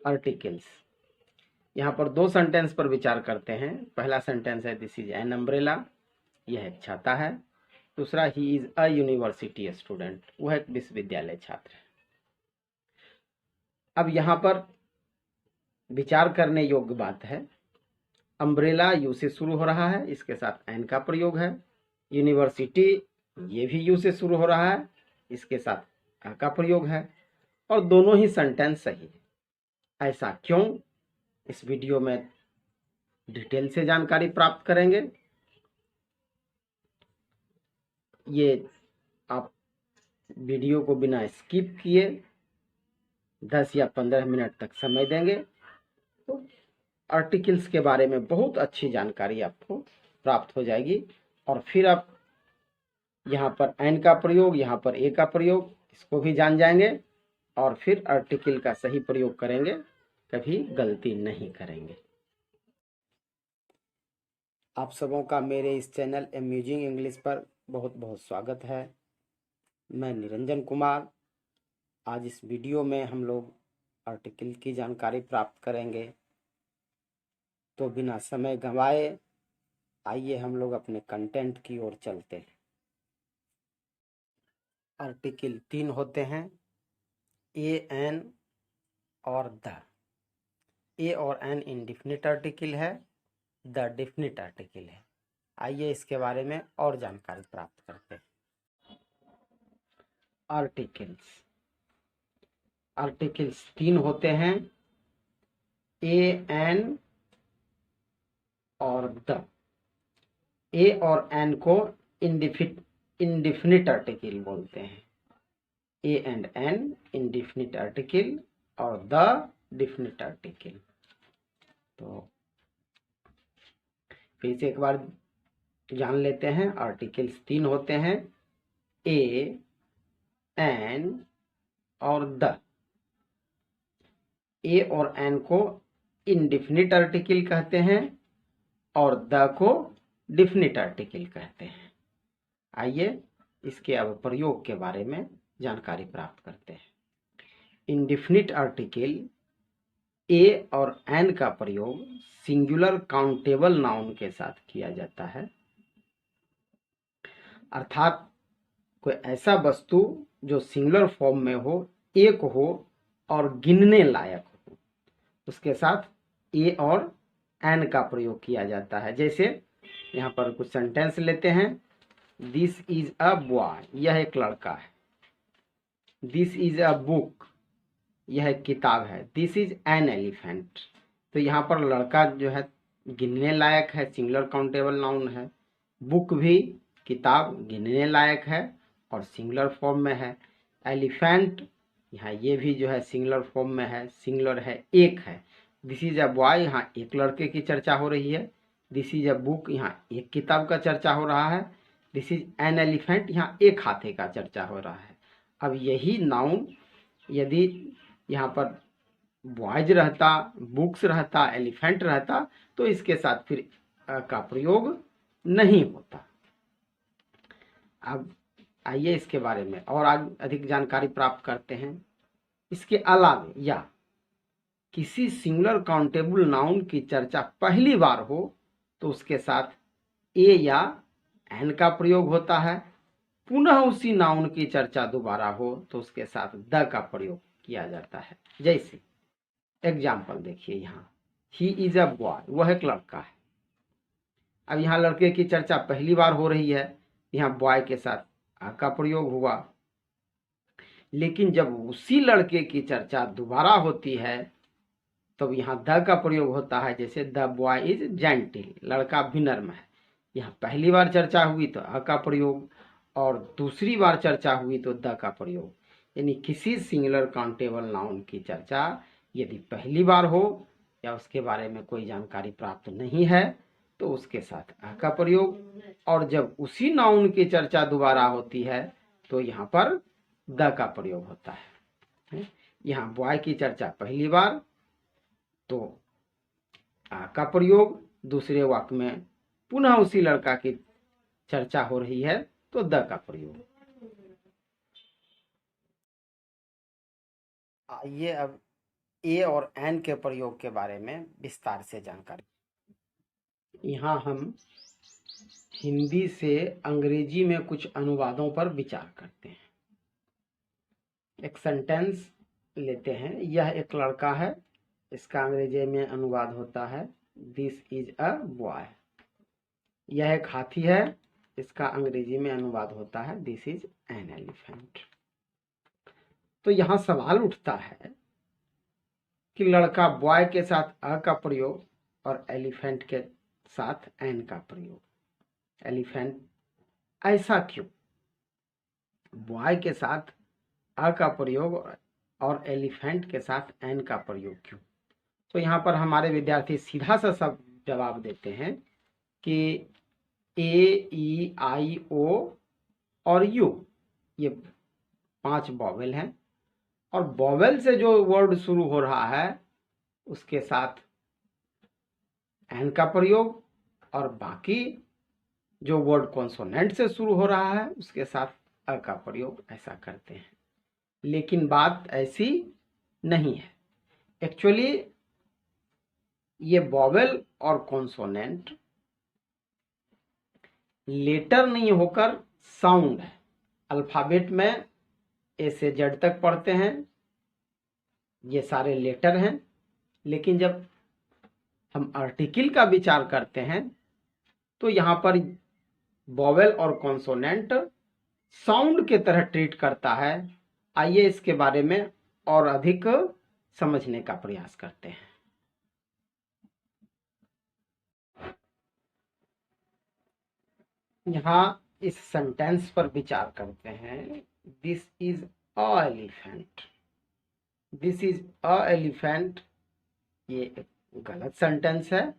Articles. यहाँ पर दो सेंटेंस पर विचार करते हैं। पहला सेंटेंस है दिस इज एन अम्ब्रेला, यह एक छाता है। दूसरा he is a university student, वह एक विश्वविद्यालय छात्र है। अब यहाँ पर विचार करने योग्य बात है, अम्ब्रेला यू से शुरू हो रहा है, इसके साथ एन का प्रयोग है। यूनिवर्सिटी ये भी यू से शुरू हो रहा है, इसके साथ अ का प्रयोग है, और दोनों ही सेंटेंस सही है। ऐसा क्यों, इस वीडियो में डिटेल से जानकारी प्राप्त करेंगे। ये आप वीडियो को बिना स्किप किए 10 या 15 मिनट तक समय देंगे तो आर्टिकल्स के बारे में बहुत अच्छी जानकारी आपको प्राप्त हो जाएगी। और फिर आप यहाँ पर एन का प्रयोग, यहाँ पर ए का प्रयोग, इसको भी जान जाएंगे और फिर आर्टिकल का सही प्रयोग करेंगे, कभी गलती नहीं करेंगे। आप सबों का मेरे इस चैनल अम्यूजिंग इंग्लिश पर बहुत बहुत स्वागत है। मैं निरंजन कुमार। आज इस वीडियो में हम लोग आर्टिकल की जानकारी प्राप्त करेंगे। तो बिना समय गंवाए आइए हम लोग अपने कंटेंट की ओर चलते हैं। आर्टिकल 3 होते हैं, ए, एन और द। ए और एन इंडेफिनिट आर्टिकल है, द डेफिनिट आर्टिकल है। आइए इसके बारे में और जानकारी प्राप्त करते हैं। आर्टिकल्स 3 होते हैं, ए, एन और द। ए और एन को इंडेफिनिट आर्टिकल बोलते हैं। A and an indefinite article और द डेफिनिट आर्टिकल। तो फिर से एक बार जान लेते हैं। आर्टिकल्स 3 होते हैं, ए, एन और द। ए और एन को इंडेफिनिट आर्टिकल कहते हैं और द को डेफिनिट आर्टिकल कहते हैं। आइए इसके अब प्रयोग के बारे में जानकारी प्राप्त करते हैं। इंडेफिनिट आर्टिकल ए और एन का प्रयोग सिंगुलर काउंटेबल नाउन के साथ किया जाता है, अर्थात कोई ऐसा वस्तु जो सिंगुलर फॉर्म में हो, एक हो और गिनने लायक हो, उसके साथ ए और एन का प्रयोग किया जाता है। जैसे यहाँ पर कुछ सेंटेंस लेते हैं, दिस इज अ बॉय, यह एक लड़का है। दिस इज अ बुक, यह एक किताब है। दिस इज एन एलिफेंट, तो यहाँ पर लड़का जो है गिनने लायक है, सिंगुलर काउंटेबल नाउन है। बुक भी, किताब गिनने लायक है और सिंगुलर फॉर्म में है। एलिफेंट यहाँ ये भी जो है सिंगुलर फॉर्म में है, सिंगुलर है, एक है। दिस इज अ बॉय, यहाँ एक लड़के की चर्चा हो रही है। दिस इज अ बुक, यहाँ एक किताब का चर्चा हो रहा है। दिस इज एन एलिफेंट, यहाँ एक हाथी का चर्चा हो रहा है। अब यही नाउन यदि यहाँ पर बॉयज रहता, बुक्स रहता, एलिफेंट रहता तो इसके साथ फिर का प्रयोग नहीं होता। अब आइए इसके बारे में और अधिक जानकारी प्राप्त करते हैं। इसके अलावा या किसी सिंगुलर काउंटेबल नाउन की चर्चा पहली बार हो तो उसके साथ ए या एन का प्रयोग होता है। पुनः उसी नाउन की चर्चा दोबारा हो तो उसके साथ द का प्रयोग किया जाता है। जैसे एग्जाम्पल देखिए, यहाँ ही इज अ बॉय, वह एक लड़का है। अब यहाँ लड़के की चर्चा पहली बार हो रही है, यहाँ बॉय के साथ आ का प्रयोग हुआ। लेकिन जब उसी लड़के की चर्चा दोबारा होती है तब यहाँ द का प्रयोग होता है। जैसे द बॉय इज जेंटिल, लड़का विनम्र है। यहाँ पहली बार चर्चा हुई तो अ का प्रयोग और दूसरी बार चर्चा हुई तो द का प्रयोग। यानी किसी सिंगुलर काउंटेबल नाउन की चर्चा यदि पहली बार हो या उसके बारे में कोई जानकारी प्राप्त नहीं है तो उसके साथ अ का प्रयोग, और जब उसी नाउन की चर्चा दोबारा होती है तो यहाँ पर द का प्रयोग होता है। यहाँ बॉय की चर्चा पहली बार तो आ का प्रयोग, दूसरे वाक्य में पुनः उसी लड़का की चर्चा हो रही है तो द का प्रयोग। आइए अब ए और एन के प्रयोग के बारे में विस्तार से जानकारी। यहाँ हम हिंदी से अंग्रेजी में कुछ अनुवादों पर विचार करते हैं। एक सेंटेंस लेते हैं, यह एक लड़का है, इसका अंग्रेजी में अनुवाद होता है दिस इज अ बॉय। यह एक हाथी है, इसका अंग्रेजी में अनुवाद होता है दिस इज एन एलिफेंट। तो यहाँ सवाल उठता है कि लड़का बॉय के साथ अ का प्रयोग और एलिफेंट के साथ एन का प्रयोग, एलिफेंट ऐसा क्यों? बॉय के साथ अ का प्रयोग और एलिफेंट के साथ एन का प्रयोग क्यों? तो यहाँ पर हमारे विद्यार्थी सीधा सा सब जवाब देते हैं कि ए, ई, आई, ओ और यू ये 5 वॉवेल हैं, और वॉवेल से जो वर्ड शुरू हो रहा है उसके साथ एन का प्रयोग, और बाकी जो वर्ड कॉन्सोनेंट से शुरू हो रहा है उसके साथ अ का प्रयोग, ऐसा करते हैं। लेकिन बात ऐसी नहीं है। एक्चुअली ये वॉवेल और कॉन्सोनेंट लेटर नहीं होकर साउंड है। अल्फाबेट में ए से जेड तक पढ़ते हैं, ये सारे लेटर हैं, लेकिन जब हम आर्टिकल का विचार करते हैं तो यहाँ पर वॉवेल और कॉन्सोनेंट साउंड के तरह ट्रीट करता है। आइए इसके बारे में और अधिक समझने का प्रयास करते हैं। यहाँ इस सेंटेंस पर विचार करते हैं, this is a elephant. This is a elephant ये एक गलत सेंटेंस है।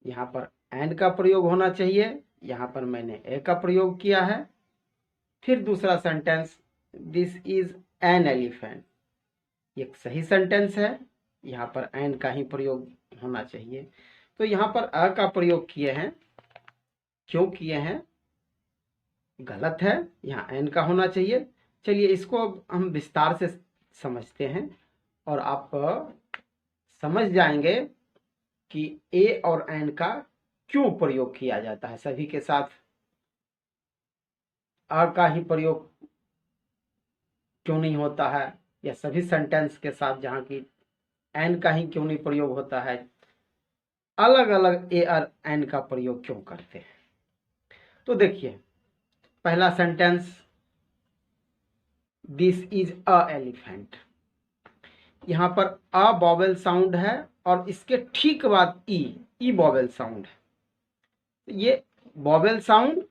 यहाँ पर एंड का प्रयोग होना चाहिए, यहाँ पर मैंने ए का प्रयोग किया है। फिर दूसरा sentence, this is an elephant, ये सही सेंटेंस है, यहाँ पर एन का ही प्रयोग होना चाहिए। तो यहाँ पर अ का प्रयोग किए हैं, क्यों किए हैं? गलत है, यहाँ एन का होना चाहिए। चलिए इसको अब हम विस्तार से समझते हैं और आप समझ जाएंगे कि ए और एन का क्यों प्रयोग किया जाता है। सभी के साथ अ का ही प्रयोग क्यों नहीं होता है, या सभी सेंटेंस के साथ जहाँ की एन का ही क्यों नहीं प्रयोग होता है, अलग अलग ए और एन का प्रयोग क्यों करते हैं। तो देखिए पहला sentence, this is a elephant, यहाँ पर अ वॉवेल साउंड है और इसके ठीक बाद ई वॉवेल साउंड है। ये vowel sound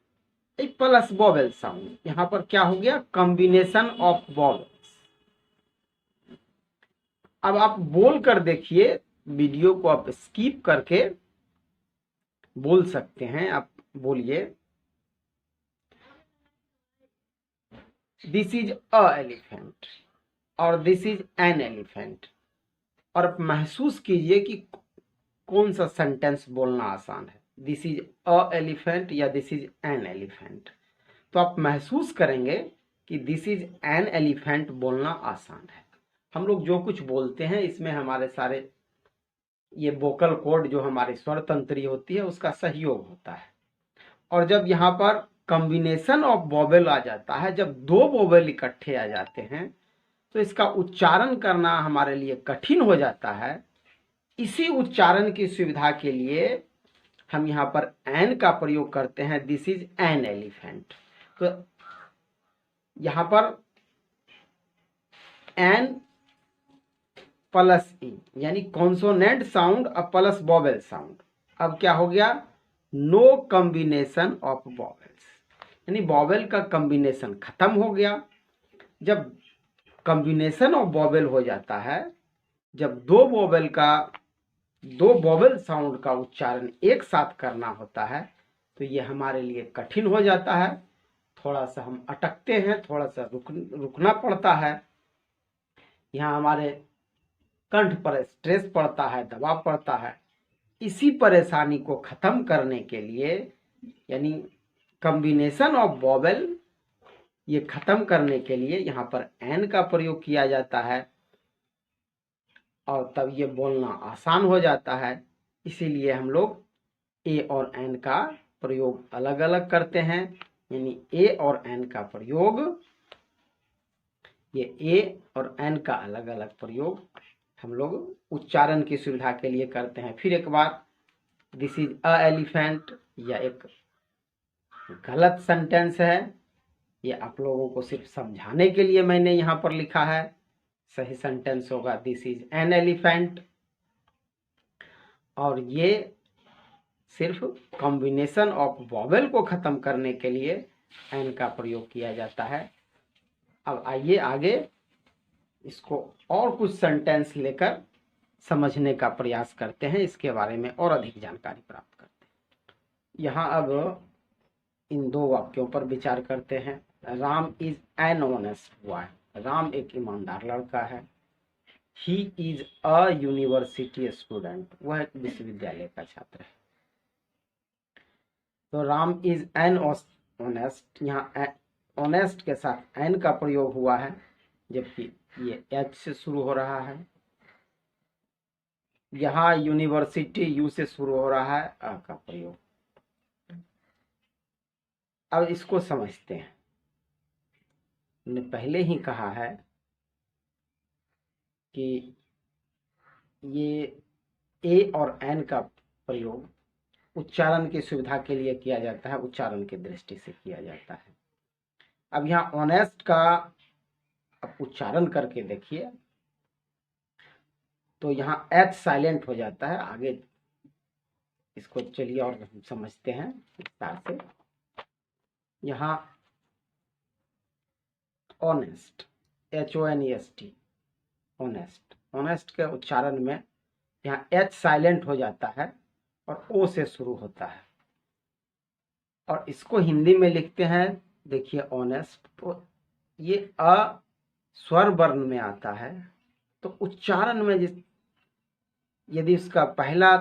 plus vowel sound, यहाँ पर क्या हो गया? Combination of vowels. अब आप बोल कर देखिए, वीडियो को आप स्किप करके बोल सकते हैं। आप बोलिए, दिस इज अ एलिफेंट और दिस इज एन एलिफेंट, और आप महसूस कीजिए कि कौन सा सेंटेंस बोलना आसान है, दिस इज अ एलिफेंट या दिस इज एन एलिफेंट। तो आप महसूस करेंगे कि दिस इज एन एलिफेंट बोलना आसान है। हम लोग जो कुछ बोलते हैं इसमें हमारे सारे ये वोकल कॉर्ड जो हमारी स्वर तंत्री होती है उसका सहयोग होता है। और जब यहाँ पर कॉम्बिनेशन ऑफ वोवेल आ जाता है, जब 2 वोवेल इकट्ठे आ जाते हैं तो इसका उच्चारण करना हमारे लिए कठिन हो जाता है। इसी उच्चारण की सुविधा के लिए हम यहाँ पर एन का प्रयोग करते हैं, दिस इज एन एलिफेंट। तो यहाँ पर एन प्लस ई यानी कॉन्सोनेंट साउंड और प्लस वोवेल साउंड। अब क्या हो गया? नो कॉम्बिनेशन ऑफ वोवेल्स, यानी वोवेल का कॉम्बिनेशन खत्म हो गया। जब कॉम्बिनेशन ऑफ वोवेल हो जाता है, जब दो वोवेल साउंड का उच्चारण एक साथ करना होता है तो ये हमारे लिए कठिन हो जाता है। थोड़ा सा हम अटकते हैं, थोड़ा सा रुकना पड़ता है। यहाँ हमारे कंठ पर स्ट्रेस पड़ता है, दबाव पड़ता है। इसी परेशानी को खत्म करने के लिए, यानी कॉम्बिनेशन ऑफ वोवेल ये खत्म करने के लिए यहाँ पर एन का प्रयोग किया जाता है। और तब ये बोलना आसान हो जाता है। इसीलिए हम लोग ए और एन का प्रयोग अलग अलग करते हैं। यानी ए और एन का प्रयोग, ये ए और एन का अलग अलग प्रयोग हम लोग उच्चारण की सुविधा के लिए करते हैं। फिर एक बार, दिस इज अ एलिफेंट, या एक गलत सेंटेंस है, ये आप लोगों को सिर्फ समझाने के लिए मैंने यहाँ पर लिखा है। सही सेंटेंस होगा दिस इज एन एलिफेंट। और ये सिर्फ कॉम्बिनेशन ऑफ वॉवेल को खत्म करने के लिए एन का प्रयोग किया जाता है। अब आइए आगे इसको और कुछ सेंटेंस लेकर समझने का प्रयास करते हैं, इसके बारे में और अधिक जानकारी प्राप्त करते हैं। यहाँ अब इन दो वाक्यों पर विचार करते हैं। Ram is an honest boy, Ram एक ईमानदार लड़का है। He is a university student, वह एक विश्वविद्यालय का छात्र है। तो राम इज एन ऑनेस्ट, यहाँ ऑनेस्ट के साथ एन का प्रयोग हुआ है, जबकि ये एच से शुरू हो रहा है। यहाँ यूनिवर्सिटी यू से शुरू हो रहा है, अ का प्रयोग। अब इसको समझते हैं। मैंने पहले ही कहा है कि ये ए और एन का प्रयोग उच्चारण की सुविधा के लिए किया जाता है, उच्चारण की दृष्टि से किया जाता है। अब यहाँ ऑनेस्ट का अब उच्चारण करके देखिए, तो यहाँ एच साइलेंट हो जाता है। आगे इसको चलिए और हम समझते हैं विस्तार से। यहाँ ऑनेस्ट, HONEST, ऑनेस्ट, ऑनेस्ट के उच्चारण में यहाँ एच साइलेंट हो जाता है और ओ से शुरू होता है। और इसको हिंदी में लिखते हैं, देखिए ऑनेस्ट, तो ये अ स्वर वर्ण में आता है। तो उच्चारण में यदि उसका पहला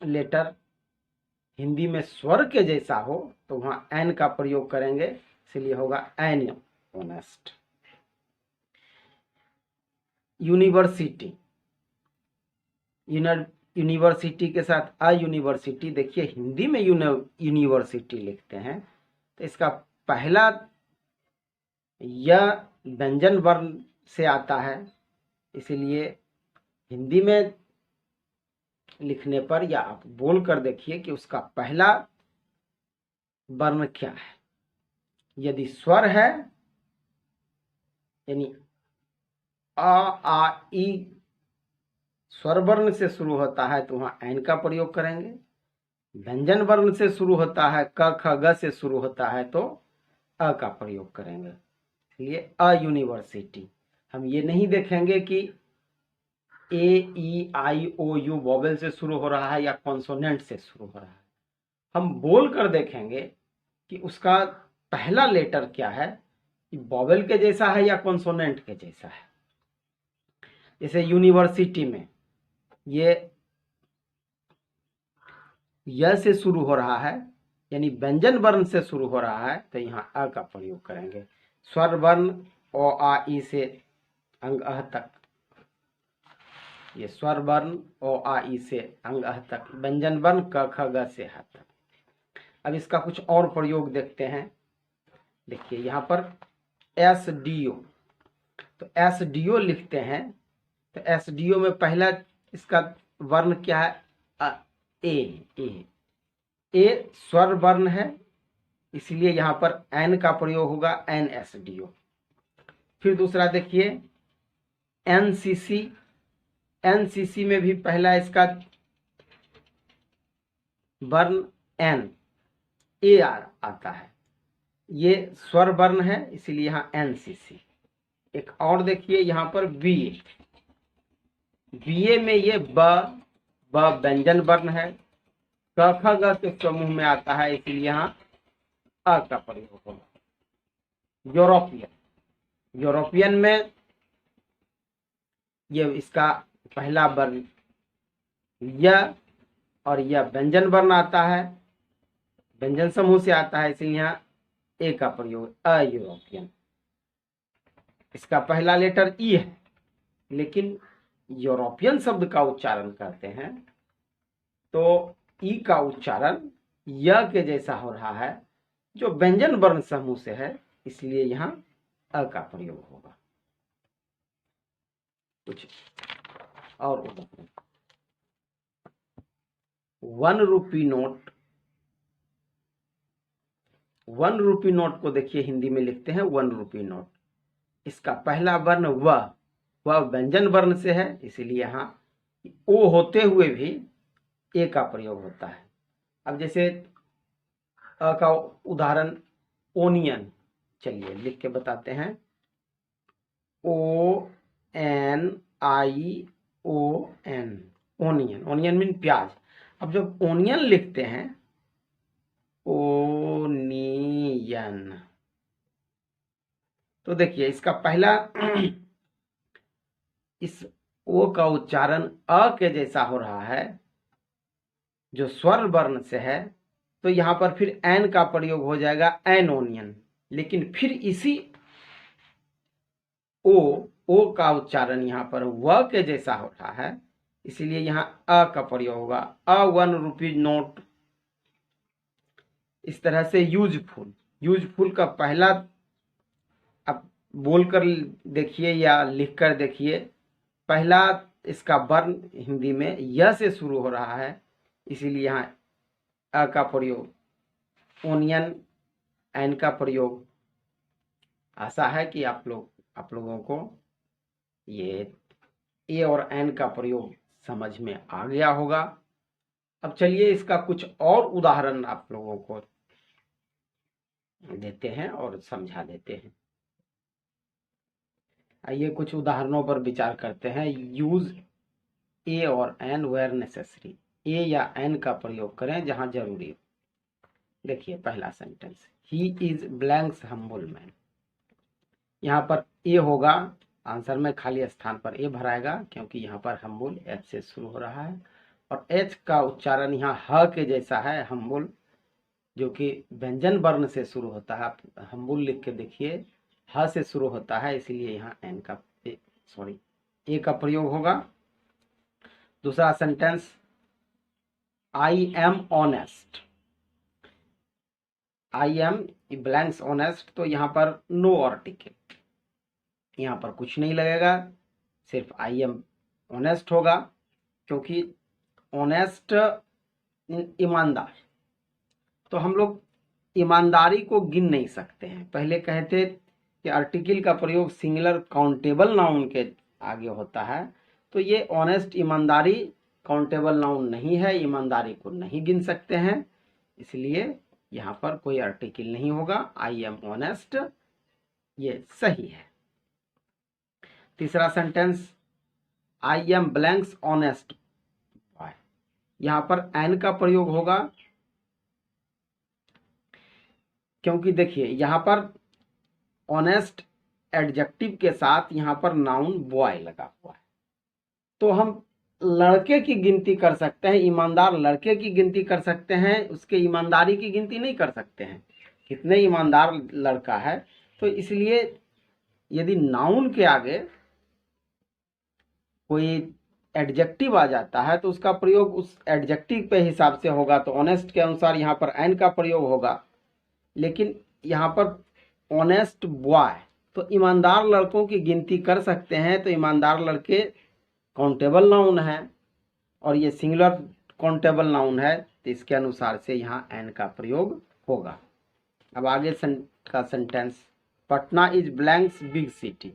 लेटर हिंदी में स्वर के जैसा हो तो वहां एन का प्रयोग करेंगे, इसलिए होगा एन ऑनेस्ट। यूनिवर्सिटी, यूनिवर्सिटी के साथ अ यूनिवर्सिटी, देखिए हिंदी में यूनिवर्सिटी लिखते हैं तो इसका पहला यह व्यंजन वर्ण से आता है, इसीलिए हिंदी में लिखने पर या आप बोल कर देखिए कि उसका पहला वर्ण क्या है। यदि स्वर है, यानी अ आ ई स्वर वर्ण से शुरू होता है तो वहां एन का प्रयोग करेंगे। व्यंजन वर्ण से शुरू होता है, क ख ग से शुरू होता है तो अ का प्रयोग करेंगे, इसलिए अ यूनिवर्सिटी। हम ये नहीं देखेंगे कि ए ई आई ओ यू वॉवेल से शुरू हो रहा है या कॉन्सोनेंट से शुरू हो रहा है। हम बोल कर देखेंगे कि उसका पहला लेटर क्या है, वॉवेल के जैसा है या कॉन्सोनेंट के जैसा है। जैसे यूनिवर्सिटी में ये य से शुरू हो रहा है, यानी व्यंजन वर्ण से शुरू हो रहा है, तो यहाँ अ का प्रयोग करेंगे। स्वर वर्ण ओ आ ई से अंग अह तक, ये स्वर वर्ण ओ आ ई से अंग अह तक, व्यंजन वर्ण क ख ग से ह तक। अब इसका कुछ और प्रयोग देखते हैं। देखिए यहाँ पर SDO, तो SDO लिखते हैं तो SDO में पहला इसका वर्ण क्या है, ए स्वर वर्ण है, इसलिए यहाँ पर एन का प्रयोग होगा, NSDO। फिर दूसरा देखिए NCC में भी पहला इसका वर्ण एन ए आता है, ये स्वर वर्ण है, इसलिए यहाँ NCC। एक और देखिए यहाँ पर BA में ये ब व्यंजन वर्ण है, क ख ग के समूह में आता है, इसलिए यहाँ अ का प्रयोग होगा। यूरोपियन में ये इसका पहला वर्ण य और यह व्यंजन वर्ण आता है, व्यंजन समूह से आता है, इसलिए यहाँ ए का प्रयोग, अ यूरोपियन। इसका पहला लेटर ई है, लेकिन यूरोपियन शब्द का उच्चारण करते हैं तो ई का उच्चारण य के जैसा हो रहा है, जो व्यंजन वर्ण समूह से है, इसलिए यहाँ अ का प्रयोग होगा। कुछ और उदाहरण, 1 रुपी नोट। 1 रुपी नोट को देखिए हिंदी में लिखते हैं 1 रुपी नोट। इसका पहला वर्ण वह व्यंजन वर्ण से है, इसीलिए यहाँ ओ होते हुए भी ए का प्रयोग होता है। अब जैसे अ का उदाहरण ओनियन, चलिए लिख के बताते हैं, ONION, ओनियन। ओनियन मीन प्याज। अब जब ओनियन लिखते हैं, ओनियन, तो देखिए इसका पहला इस ओ का उच्चारण अ के जैसा हो रहा है, जो स्वर वर्ण से है, तो यहां पर फिर एन का प्रयोग हो जाएगा, एनोनियन। लेकिन फिर इसी ओ का उच्चारण यहां पर व के जैसा हो रहा है, इसीलिए यहां अ का प्रयोग होगा, 1 रुपी नोट। इस तरह से यूजफुल का पहला आप बोलकर देखिए या लिखकर देखिए, पहला इसका वर्ण हिंदी में य से शुरू हो रहा है, इसीलिए यहाँ अ का प्रयोग। ओनियन, एन का प्रयोग। आशा है कि आप लोगों को ये ए और एन का प्रयोग समझ में आ गया होगा। अब चलिए इसका कुछ और उदाहरण आप लोगों को देते हैं और समझा देते हैं। आइए कुछ उदाहरणों पर विचार करते हैं। यूज ए और एन वेयर नेसेसरी। ए या एन का प्रयोग करें जहां जरूरी हो। देखिए पहला sentence, he is blanks humble man. यहाँ पर ए होगा, आंसर में खाली स्थान पर ए भराएगा, क्योंकि यहाँ पर हम्बुल एच से शुरू हो रहा है, और एच का उच्चारण यहाँ ह के जैसा है, हम्बुल, जो कि व्यंजन वर्ण से शुरू होता है। आप हम्बुल लिख के देखिए, ह से शुरू होता है, इसीलिए यहाँ ए का प्रयोग होगा। दूसरा sentence, I am honest. I am blanks honest, तो यहाँ पर नो आर्टिकल, यहाँ पर कुछ नहीं लगेगा, सिर्फ आई एम ऑनेस्ट होगा, क्योंकि ऑनेस्ट ईमानदार, तो हम लोग ईमानदारी को गिन नहीं सकते हैं। पहले कहते कि आर्टिकल का प्रयोग सिंगुलर काउंटेबल नाउन के आगे होता है, तो ये ऑनेस्ट ईमानदारी काउंटेबल नाउन नहीं है, ईमानदारी को नहीं गिन सकते हैं, इसलिए यहाँ पर कोई आर्टिकल नहीं होगा। आई एम ऑनेस्ट ये सही है। तीसरा sentence, I am blanks honest boy. यहां पर एन का प्रयोग होगा, क्योंकि देखिए यहां पर ऑनेस्ट एडजेक्टिव के साथ यहां पर नाउन बॉय लगा हुआ है, तो हम लड़के की गिनती कर सकते हैं, ईमानदार लड़के की गिनती कर सकते हैं, उसके ईमानदारी की गिनती नहीं कर सकते हैं, कितने ईमानदार लड़का है। तो इसलिए यदि नाउन के आगे कोई एडजेक्टिव आ जाता है तो उसका प्रयोग उस एडजेक्टिव पे हिसाब से होगा, तो ऑनेस्ट के अनुसार यहाँ पर एन का प्रयोग होगा। लेकिन यहाँ पर ऑनेस्ट बॉय, तो ईमानदार लड़कों की गिनती कर सकते हैं, तो ईमानदार लड़के काउंटेबल नाउन है और ये सिंगुलर काउंटेबल नाउन है, तो इसके अनुसार से यहाँ एन का प्रयोग होगा। अब आगे का sentence, Patna is blanks big city.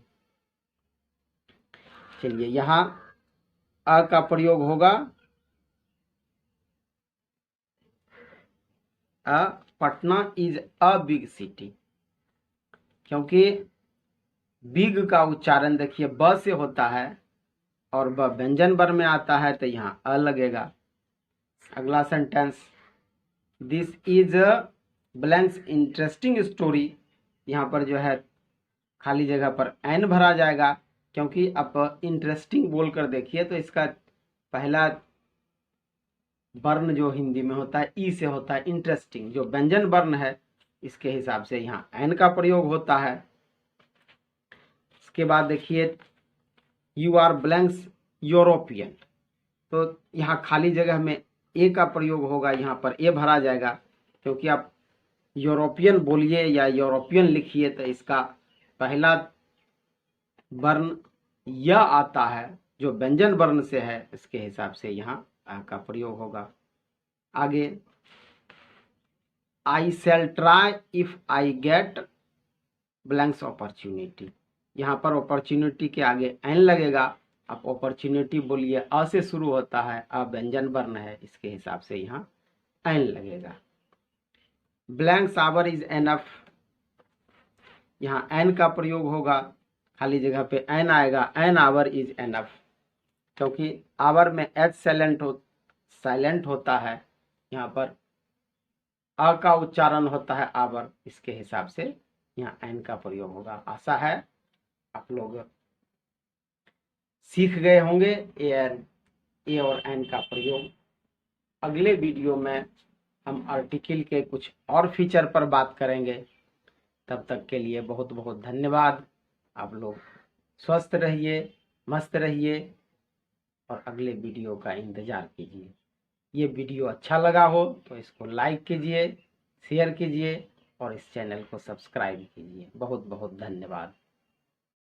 चलिए यहाँ अ का प्रयोग होगा, Patna is a big city, क्योंकि बिग का उच्चारण देखिए ब से होता है और ब व्यंजन वर्ण में आता है, तो यहाँ अ लगेगा। अगला sentence, this is blanks interesting story. यहाँ पर जो है खाली जगह पर एन भरा जाएगा, क्योंकि आप इंटरेस्टिंग बोलकर देखिए तो इसका पहला वर्ण जो हिंदी में होता है ई से होता है, इंटरेस्टिंग जो व्यंजन वर्ण है, इसके हिसाब से यहाँ एन का प्रयोग होता है। इसके बाद देखिए, यू आर ब्लैंक्स यूरोपियन। तो यहाँ खाली जगह में ए का प्रयोग होगा, यहाँ पर ए भरा जाएगा, क्योंकि आप यूरोपियन बोलिए या यूरोपियन लिखिए तो इसका पहला वर्ण य आता है जो व्यंजन वर्ण से है, इसके हिसाब से यहाँ आ का प्रयोग होगा। आगे, I shall try if I get blanks opportunity. यहाँ पर अपॉर्चुनिटी के आगे एन लगेगा। आप अपॉर्चुनिटी बोलिए, अ से शुरू होता है, अ व्यंजन वर्ण है, इसके हिसाब से यहाँ एन लगेगा। ब्लैंक्स आवर इज एनफ, यहाँ एन का प्रयोग होगा, खाली जगह पे एन आएगा, एन आवर इज एनफ, क्योंकि आवर में एच साइलेंट होता है, यहाँ पर अ का उच्चारण होता है आवर, इसके हिसाब से यहाँ एन का प्रयोग होगा। आशा है आप लोग सीख गए होंगे ए और एन का प्रयोग। अगले वीडियो में हम आर्टिकल के कुछ और फीचर पर बात करेंगे। तब तक के लिए बहुत बहुत धन्यवाद। आप लोग स्वस्थ रहिए, मस्त रहिए और अगले वीडियो का इंतज़ार कीजिए। ये वीडियो अच्छा लगा हो तो इसको लाइक कीजिए, शेयर कीजिए और इस चैनल को सब्सक्राइब कीजिए। बहुत बहुत धन्यवाद।